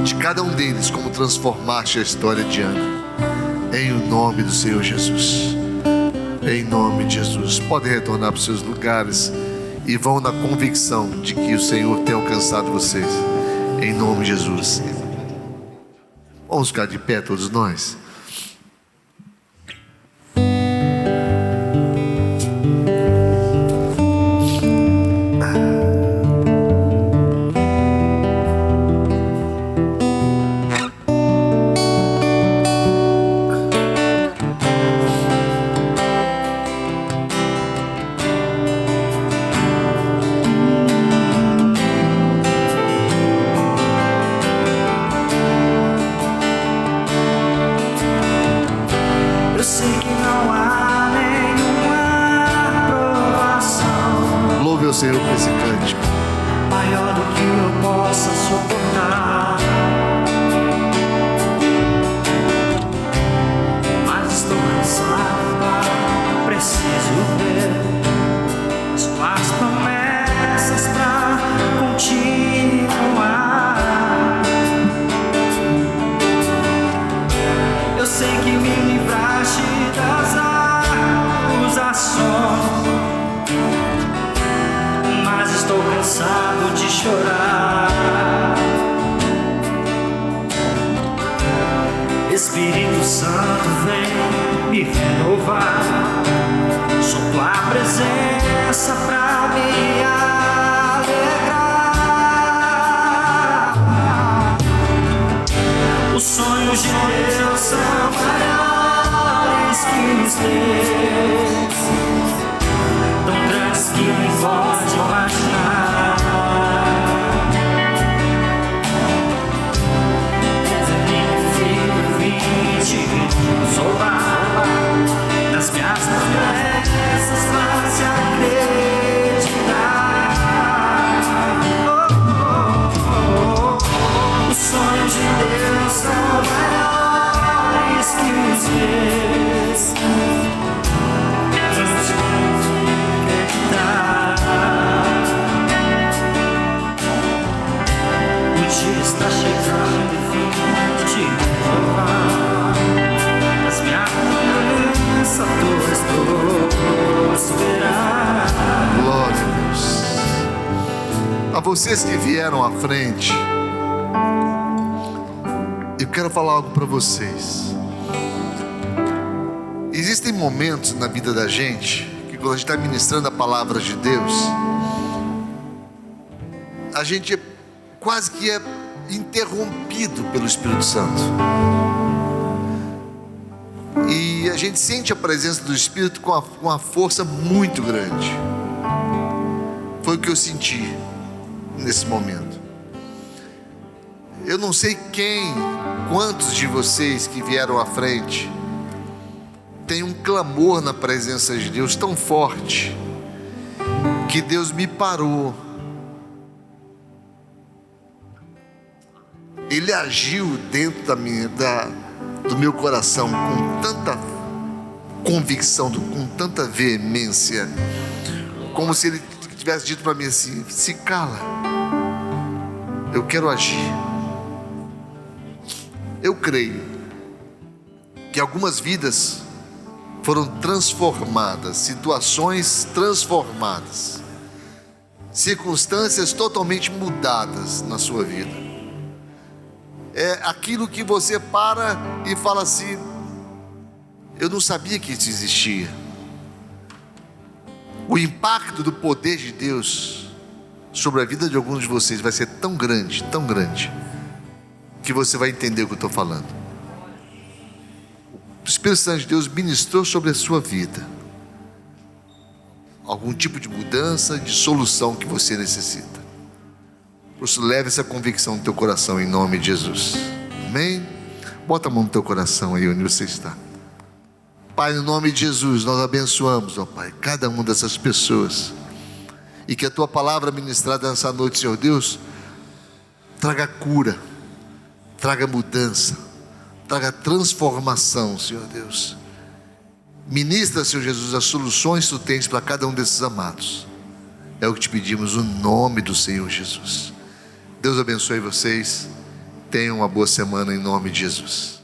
de cada um deles, como transformaste a história de Ana. Em o nome do Senhor Jesus. Em nome de Jesus. Podem retornar para os seus lugares e vão na convicção de que o Senhor tem alcançado vocês. Em nome de Jesus. Vamos ficar de pé todos nós. Senhor, por esse cântico maior do que eu possa suportar, mas estou cansado, preciso ver suas promessas pra continuar. Eu sei que me livraste das acusações, estou cansado de chorar. Espírito Santo vem me renovar, sopra a presença pra me alegrar. Os sonhos de Deus são maiores que os teus, tão grandes que nem pode imaginar. Nas minhas promessas faz acreditar. Os sonhos de Deus são maiores que os meus. O dia está chegando e fim de renovar. As minhas promessas todas prosperar. Glória a Deus. A vocês que vieram à frente, eu quero falar algo para vocês. Existem momentos na vida da gente que, quando a gente está ministrando a palavra de Deus, a gente quase que é interrompido pelo Espírito Santo. E a gente sente a presença do Espírito com uma força muito grande. Foi o que eu senti nesse momento. Eu não sei quantos de vocês que vieram à frente tem um clamor na presença de Deus tão forte que Deus me parou. Ele agiu dentro do meu coração com tanta convicção, com tanta veemência, como se Ele tivesse dito para mim assim: se cala, eu quero agir. Eu creio que algumas vidas foram transformadas, situações transformadas, circunstâncias totalmente mudadas na sua vida. É aquilo que você para e fala assim: eu não sabia que isso existia. O impacto do poder de Deus sobre a vida de alguns de vocês vai ser tão grande, que você vai entender o que eu estou falando. O Espírito Santo de Deus ministrou sobre a sua vida algum tipo de mudança, de solução que você necessita. Por isso, leve essa convicção no teu coração, em nome de Jesus. Amém? Bota a mão no teu coração aí onde você está. Pai, no nome de Jesus, nós abençoamos, ó Pai, cada uma dessas pessoas. E que a tua palavra ministrada nessa noite, Senhor Deus, traga cura, traga mudança, traga transformação, Senhor Deus. Ministra, Senhor Jesus, as soluções que tu tens para cada um desses amados. É o que te pedimos no nome do Senhor Jesus. Deus abençoe vocês. Tenham uma boa semana em nome de Jesus.